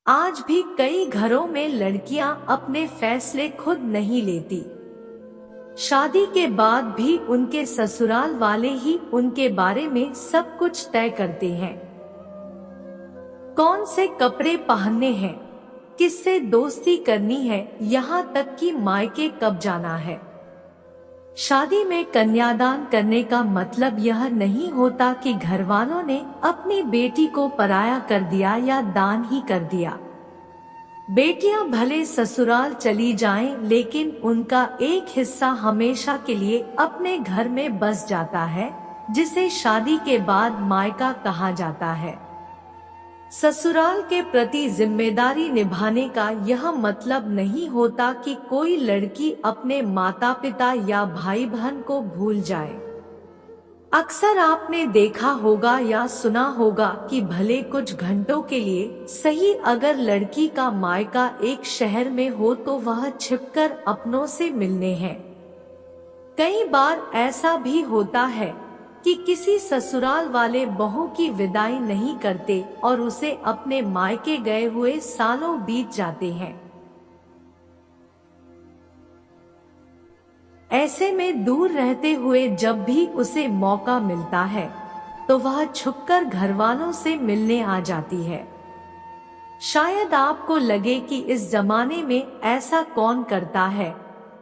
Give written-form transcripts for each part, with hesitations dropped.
आज भी कई घरों में लड़कियां अपने फैसले खुद नहीं लेती। शादी के बाद भी उनके ससुराल वाले ही उनके बारे में सब कुछ तय करते हैं। कौन से कपड़े पहनने हैं, किससे दोस्ती करनी है, यहाँ तक कि मायके कब जाना है। शादी में कन्यादान करने का मतलब यह नहीं होता कि घरवालों ने अपनी बेटी को पराया कर दिया या दान ही कर दिया। बेटियां भले ससुराल चली जाएं, लेकिन उनका एक हिस्सा हमेशा के लिए अपने घर में बस जाता है, जिसे शादी के बाद मायका कहा जाता है। ससुराल के प्रति जिम्मेदारी निभाने का यह मतलब नहीं होता कि कोई लड़की अपने माता पिता या भाई बहन को भूल जाए। अक्सर आपने देखा होगा या सुना होगा कि भले कुछ घंटों के लिए सही, अगर लड़की का मायका एक शहर में हो तो वह छिपकर अपनों से मिलने हैं। कई बार ऐसा भी होता है कि किसी ससुराल वाले बहू की विदाई नहीं करते और उसे अपने मायके गए हुए सालों बीत जाते हैं। ऐसे में दूर रहते हुए जब भी उसे मौका मिलता है तो वह छुपकर घरवालों से मिलने आ जाती है। शायद आपको लगे कि इस जमाने में ऐसा कौन करता है,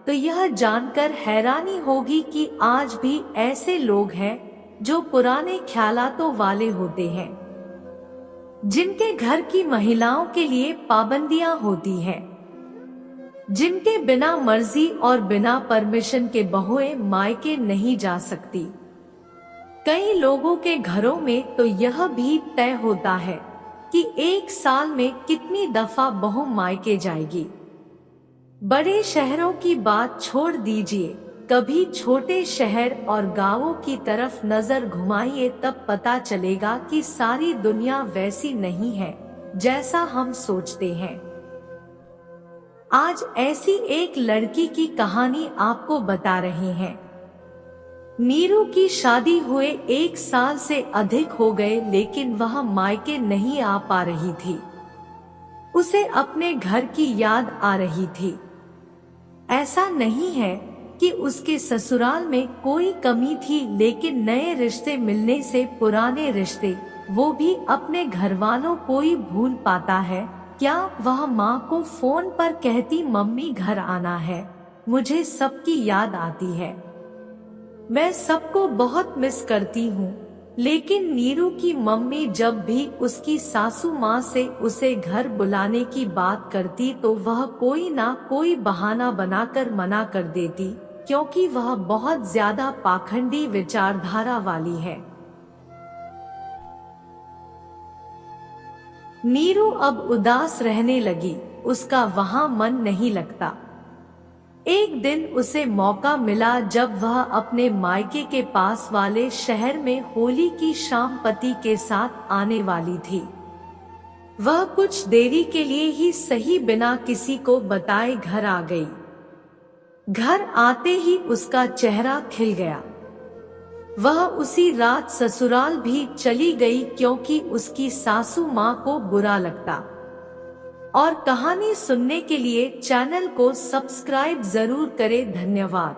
तो यह जानकर हैरानी होगी कि आज भी ऐसे लोग हैं जो पुराने ख्यालातों वाले होते हैं, जिनके घर की महिलाओं के लिए पाबंदियां होती हैं, जिनके बिना मर्जी और बिना परमिशन के बहुएं मायके नहीं जा सकती। कई लोगों के घरों में तो यह भी तय होता है कि एक साल में कितनी दफा बहू मायके जाएगी। बड़े शहरों की बात छोड़ दीजिए, कभी छोटे शहर और गांवों की तरफ नजर घुमाइए, तब पता चलेगा कि सारी दुनिया वैसी नहीं है जैसा हम सोचते हैं। आज ऐसी एक लड़की की कहानी आपको बता रहे हैं। नीरू की शादी हुए 1 साल से अधिक हो गए, लेकिन वह मायके नहीं आ पा रही थी। उसे अपने घर की याद आ रही थी। ऐसा नहीं है कि उसके ससुराल में कोई कमी थी, लेकिन नए रिश्ते मिलने से पुराने रिश्ते, वो भी अपने घरवालों को ही भूल पाता है। क्या वह माँ को फोन पर कहती, मम्मी घर आना है, मुझे सबकी याद आती है, मैं सबको बहुत मिस करती हूँ। लेकिन नीरू की मम्मी जब भी उसकी सासू माँ से उसे घर बुलाने की बात करती तो वह कोई ना कोई बहाना बनाकर मना कर देती, क्योंकि वह बहुत ज्यादा पाखंडी विचारधारा वाली है। नीरू अब उदास रहने लगी, उसका वहां मन नहीं लगता। एक दिन उसे मौका मिला जब वह अपने मायके के पास वाले शहर में होली की शाम पति के साथ आने वाली थी। वह कुछ देरी के लिए ही सही, बिना किसी को बताए घर आ गई। घर आते ही उसका चेहरा खिल गया। वह उसी रात ससुराल भी चली गई, क्योंकि उसकी सासू माँ को बुरा लगता। और कहानी सुनने के लिए चैनल को सब्सक्राइब जरूर करें। धन्यवाद।